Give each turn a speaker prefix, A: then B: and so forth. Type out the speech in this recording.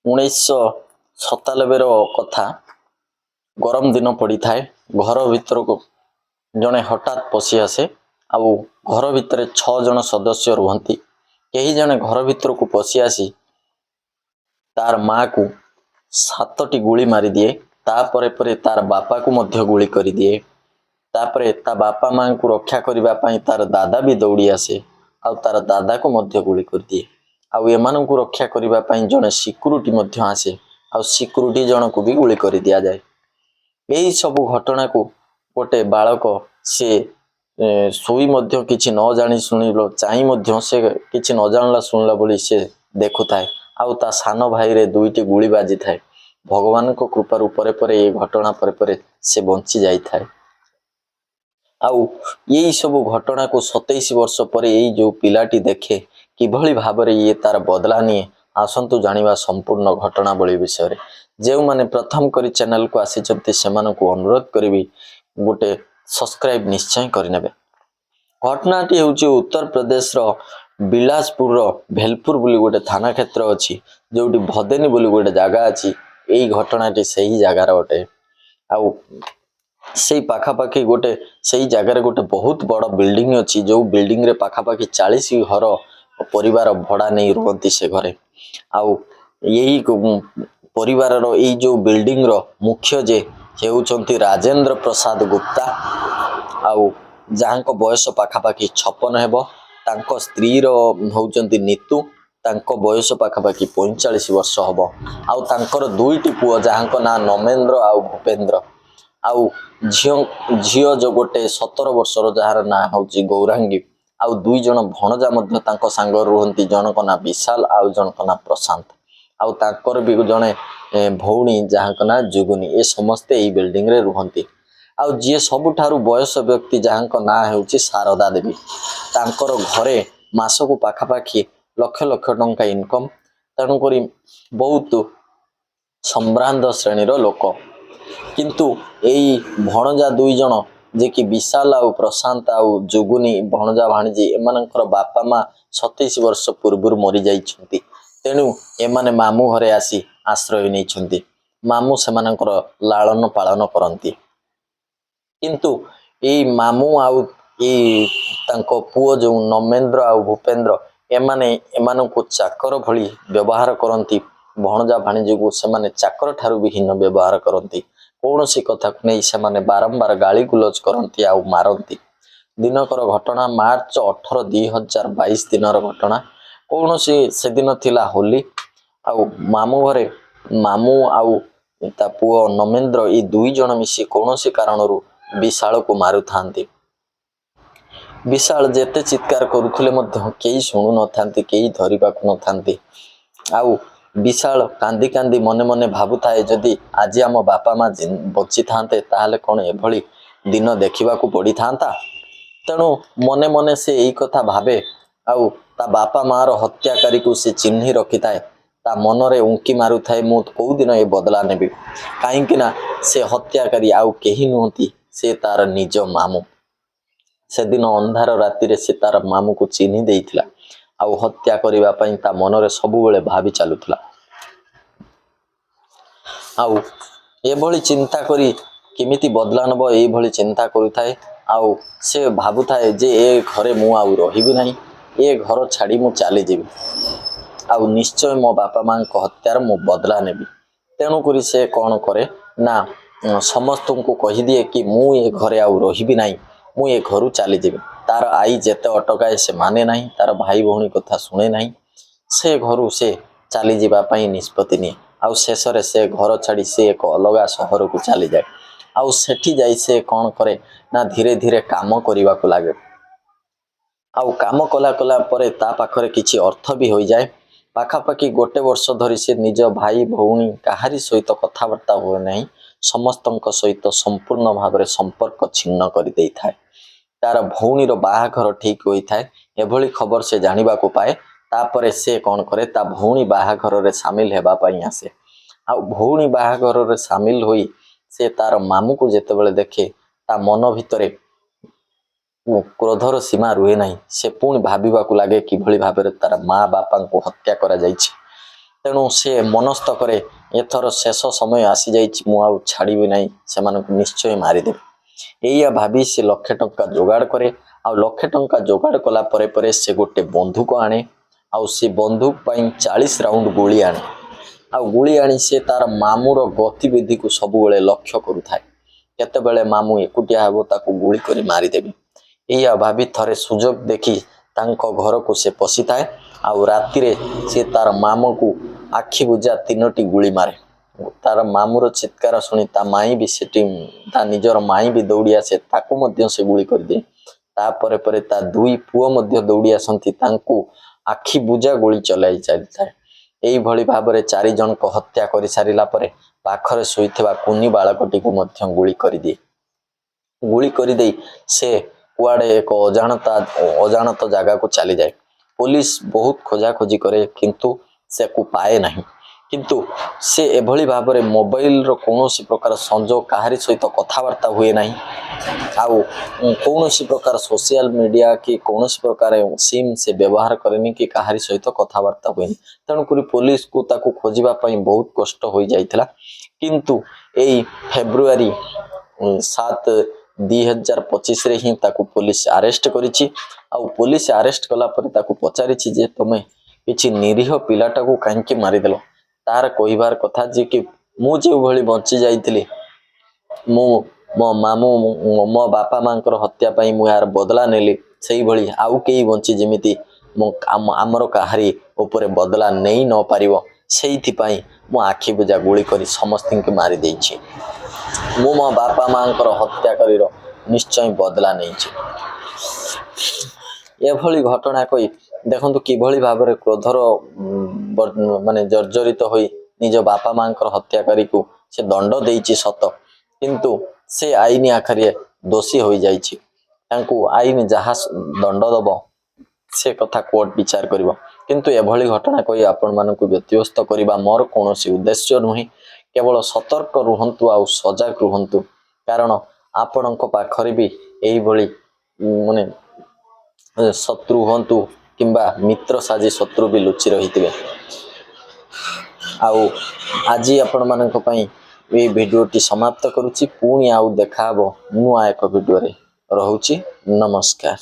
A: 1997 କଥା। गरम दिन पड़ी थाए। घर भीतर को जड़े हठात पशि आसे आउ घर भितर 6 जन सदस्य रुहंती। कहीं जने घर भीतर को पशि आसी तार माँ को 7टी गुली मारी दिए। तापर परे तार बापा को मध्य गुली कर दिए। तापरे ता बापा माँ को रक्षा करबा पई तार दादा भी दौड़ी आसे आउ तार दादा को मध्य गुली कर दिए। आउ एमान को रक्षा करबा पई जने सिक्युरिटी मध्य आसे आउ सिक्युरिटी जन को भी गुली कर दिया जाए। यही सब घटना को गोटे बालक से सोई मध्य किछि न जानी सुनिलो चाहि मध्य से किछि न जानला सुनला बोली से देखु थाए। आउ ता सान भाई रे 2टी गुली बाजी थाए। भगवान को कृपा परे परे ये घटना परे परे से बंची जाई थाए। आउ यही सब घटना को 27 वर्ष पर यही जो पिलाटी देखे किभली भाबरे ये तार बदला निए। आसंतु जानिबा संपूर्ण घटनावली विषय रे। जे माने प्रथम करी चैनल को आसी चंती सेमान को अनुरोध करिवि गोटे सब्सक्राइब निश्चय करनेबे। घटनाटी होची उत्तर प्रदेश रो बिलासपुर रो भेलपुर बोली गोटे थाना क्षेत्र अछि जोटी भदेनी बोली गोटे जागा अछि। एई घटनाटी सही जागार गोटे आउ सेई पाखापाखी गोटे सेई जगार गोटे बहुत बड़ बिल्डिंग अछि जो बिल्डिंग रे पाखापाखी 40 घर परिवार भड़ा नहीं रुहंती से घरे। आउ यही परिवार रो एई जो बिल्डिंग रो मुख्य जे हेउचंती राजेंद्र प्रसाद गुप्ता आउ जहाँको बयस पाखापाखी 56 हेबो। तांको स्त्री रो होउचंती नीतू तांको बयस पाखापाखी 45 वर्ष हबो। आउ तांकर 2टी पुओ जहाँको ना नमेंद्र आउ भूपेंद्र आउ झियो जो गोटे 17 वर्षर जार ना होची गौरांगी आउ 2 जन भणजा मध्य तांको सांग रुहंती। जनक ना विशाल आउ जनक ना प्रशांत आउ तांकर भी जने भौणी जहाँको ना जुगुनी। ए समस्त एई बिल्डिंग रे रुहंती। आउ जे सबुठारु बयस व्यक्ति जहाँको ना हेउची शारदा देवी। तांकर घरे मासको पाखापाखी लक्ष लक्ष टंका इनकम। तेणु करी बहुत सम्भ्रांत श्रेणीर लोक। किंतु एई भणजा 2 जन जे कि विशाल आउ प्रशांत आउ जुगुनी भणजा भाणीजी एमानकर बापा माँ 27 वर्ष पूर्व मरी जाइछंती। तेणु एमाने मामू घरे आसी आश्रय नैछंती। मामू सेमानकर लालन पालन करंती। किंतु एई मामू आउ एई तांको पुओ जो नमेंद्र आउ भूपेंद्र एमाननको चाकर भली व्यवहार करंती। भणजा भाणीजी को सेमाने चाकर ठारू विहीन व्यवहार करंती। कौनसी कथा को नहीं सेमाने बारंबार गाली गुलज करंती आउ मारंती। दिनकर घटना मार्च 18 2022 दिनर घटना। कौनसी से दिन थिला होली आउ मामू घरे मामू आउ ता पुओ नमेंद्र ई 2 जन मिसी कौनसी कारणरू विशाल को मारु थांती। विशाल जेते चित्कार करुथले मध्य केही सुनु न थांती केही धरिबा को न थांती। आउ विशाल कांदी कांदी मने मने भाबु थाए जदि आज आम बापा माँ बची थांते ताहले कोन एभली दिन देखिबा को पड़ी थांता। तेणु मने मने से एई कथा भाबे आउ ता बापा माँ रो हत्याकारी को से चिन्ही रखी थाए। ता मनरे उंकी मारु थाए मु को दिन ए बदला नेबी। काहेकि ना से हत्याकारी आउ केही नहंती से तार निज मामू। से दिन अंधार राति रे से तार मामू को चिन्ही देइथिला आउ हत्या करिबा पई ता मनरे सबु बेले भाबी चालुथिला। आउ एभली चिंता करी किमिति बदला नब एई भली चिंता करुथाए। आउ से भाबु थाए जे ए घरे मु आउ रहिबी नाही। ए घर छाड़ी मु चली जेबी आउ निश्चय मो बापा माँ को हत्यार मु बदला नेबी। तेणु करी से कौन करे ना समस्त को कही दिए कि मु ए घरे आउ रहिबी नाही। मु ए घरु चली जेबी। तार आई जेते अटकाए से माने नाही। तार भाई भौणी कथा सुने नाही। से घरु से चली जीवा पई निष्पत्ति निए। आउ शेष रे से घर छाड़ी से एक अलगा शहर को चली जाए। आउ सेठी जाई से कौन करे ना धीरे धीरे काम करिबा को लागे। आउ काम कला कला परे ता पाखरे किछि अर्थ भी होई जाए। पाखापाखी गोटे वर्ष धरी से निज भाई भौणी काहारी सहित कथबार्ता हुए नहीं। समस्तଙ୍କ सहित संपूर्ण भाव संपर्क छिन्न कर देई थाए। तार भौणीर बाहाघर ठीक होई थाए। एभली खबर से जानिबा को पाए। तापरे से कौन करे ता भौणी बाहाघर रे शामिल हेबा पई आसे। आ भौणी बाहाघर रे शामिल होई से तार मामू को जेतेबेले देखे ता मन भितरे क्रोधर सीमा रुहे नहीं। से पुणी भाबिबा को लागे किभली भाबरे तार माँ बापा को हत्या करा जाइछि। ତେଣୁ ସେ ମନସ୍ଥ କରେ ଏଥର ଶେଷ ସମୟ ଆସିଯାଇଛି, ମୁଁ ଆଉ ଛାଡ଼ିବି ନାହିଁ, ସେମାନଙ୍କୁ ନିଶ୍ଚୟ ମାରିଦେବି। ଏଇଆ ଭାବି ସେ 1,00,000 ଟଙ୍କା ଯୋଗାଡ଼ କରେ। ଆଉ 1,00,000 ଟଙ୍କା ଯୋଗାଡ଼ କଲା ପରେ ପରେ ସେ ଗୋଟେ ବନ୍ଧୁକ ଆଣେ। ଆଉ ସେ ବନ୍ଧୁକ ପାଇଁ 40 ରାଉଣ୍ଡ ଗୁଳି ଆଣେ। ଆଉ ଗୁଳି ଆଣି ସେ ତାର ମାମୁଁର ଗତିବିଧିକୁ ସବୁବେଳେ ଲକ୍ଷ୍ୟ କରୁଥାଏ। କେତେବେଳେ ମାମୁଁ ଏକୁଟିଆ ହେବ ତାକୁ ଗୁଳି କରି ମାରିଦେବି। ଏଇଆ ଭାବି ଥରେ ସୁଯୋଗ ଦେଖି ତାଙ୍କ ଘରକୁ ସେ ପଶିଥାଏ। ଆଉ ରାତିରେ ସେ ତାର ମାମୁଁକୁ ଆଖି ବୁଜା 3ଟି ଗୁଳି ମାରେ। ତାର ମାମୁଁର ଚିତ୍କାର ଶୁଣି ତା ମାଇଁ ବି ସେଠି ତା ନିଜର ମାଇଁ ବି ଦୌଡ଼ି ଆସେ, ତାକୁ ମଧ୍ୟ ସେ ଗୁଳି କରିଦିଏ। ତାପରେ ପରେ ତା 2 ପୁଅ ମଧ୍ୟ ଦୌଡ଼ି ଆସନ୍ତି, ତାଙ୍କୁ ଆଖି ବୁଜା ଗୁଳି ଚଲାଇ ଚାଲିଥାଏ। ଏଇଭଳି ଭାବରେ 4 ଜଣଙ୍କ ହତ୍ୟା କରିସାରିଲା ପରେ ପାଖରେ ଶୋଇଥିବା କୁନି ବାଳକଟିକୁ ମଧ୍ୟ ଗୁଳି କରିଦିଏ। ଗୁଳି କରିଦେଇ ସେ କୁଆଡ଼େ ଏକ ଅଜାଣତ ଜାଗାକୁ ଚାଲିଯାଏ। ପୋଲିସ ବହୁତ ଖୋଜାଖୋଜି କରେ କିନ୍ତୁ ସେକୁ ପାଏ ନାହିଁ। କିନ୍ତୁ ସେ ଏଭଳି ଭାବରେ ମୋବାଇଲର କୌଣସି ପ୍ରକାର ସଂଯୋଗ, କାହାରି ସହିତ କଥାବାର୍ତ୍ତା ହୁଏ ନାହିଁ। ଆଉ କୌଣସି ପ୍ରକାର ସୋସିଆଲ ମିଡ଼ିଆ କି କୌଣସି ପ୍ରକାର ସିମ୍ ସେ ବ୍ୟବହାର କରେନି କି କାହାରି ସହିତ କଥାବାର୍ତ୍ତା ହୁଏନି। ତେଣୁକରି ପୋଲିସକୁ ତାକୁ ଖୋଜିବା ପାଇଁ ବହୁତ କଷ୍ଟ ହୋଇଯାଇଥିଲା। କିନ୍ତୁ ଏଇ ଫେବୃଆରୀ 7, 2025ରେ ହିଁ ତାକୁ ପୋଲିସ ଆରେଷ୍ଟ କରିଛି। ଆଉ ପୋଲିସ ଆରେଷ୍ଟ କଲା ପରେ ତାକୁ ପଚାରିଛି ଯେ ତମେ କିଛି ନିରୀହ ପିଲାଟାକୁ କାହିଁକି ମାରିଦେଲ? ତାର କହିବାର କଥା ଯେ କି ମୁଁ ଯେଉଁଭଳି ବଞ୍ଚି ଯାଇଥିଲି, ମୁଁ ମୋ ମାମୁଁ ମୋ ବାପା ମାଙ୍କର ହତ୍ୟା ପାଇଁ ମୁଁ ଏହାର ବଦଲା ନେଲି, ସେଇଭଳି ଆଉ କେହି ବଞ୍ଚି ଯେମିତି ଆମର କାହାରି ଉପରେ ବଦଲା ନେଇ ନ ପାରିବ, ସେଇଥିପାଇଁ ମୁଁ ଆଖି ବୁଜା ଗୁଳି କରି ସମସ୍ତଙ୍କୁ ମାରି ଦେଇଛି। ମୁଁ ମୋ ବାପା ମାଙ୍କର ହତ୍ୟାକାରୀର ନିଶ୍ଚୟ ବଦଲା ନେଇଛି। ଏଭଳି ଘଟଣା କହି ଦେଖନ୍ତୁ କିଭଳି ଭାବରେ କ୍ରୋଧର ମାନେ ଜର୍ଜରିତ ହୋଇ ନିଜ ବାପା ମାଙ୍କର ହତ୍ୟାକାରୀକୁ ସେ ଦଣ୍ଡ ଦେଇଛି ସତ, କିନ୍ତୁ ସେ ଆଇନ ଆଖରେ ଦୋଷୀ ହୋଇଯାଇଛି। ତାଙ୍କୁ ଆଇନ ଯାହା ଦଣ୍ଡ ଦେବ ସେ କଥା କୋର୍ଟ ବିଚାର କରିବ। କିନ୍ତୁ ଏଭଳି ଘଟଣା କହି ଆପଣମାନଙ୍କୁ ବ୍ୟତିବ୍ୟସ୍ତ କରିବା ମୋର କୌଣସି ଉଦ୍ଦେଶ୍ୟ ନୁହେଁ। କେବଳ ସତର୍କ ରୁହନ୍ତୁ ଆଉ ସଜାଗ ରୁହନ୍ତୁ, କାରଣ ଆପଣଙ୍କ ପାଖରେ ବି ଏଇଭଳି ମାନେ ଶତ୍ରୁ ହୁଅନ୍ତୁ କିମ୍ବା ମିତ୍ର ସାଜି ଶତ୍ରୁ ବି ଲୁଚି ରହିଥିବେ। ଆଉ ଆଜି ଆପଣମାନଙ୍କ ପାଇଁ ଏଇ ଭିଡ଼ିଓଟି ସମାପ୍ତ କରୁଛି। ପୁଣି ଆଉ ଦେଖାହବ ନୂଆ ଏକ ଭିଡ଼ିଓରେ। ରହୁଛି, ନମସ୍କାର।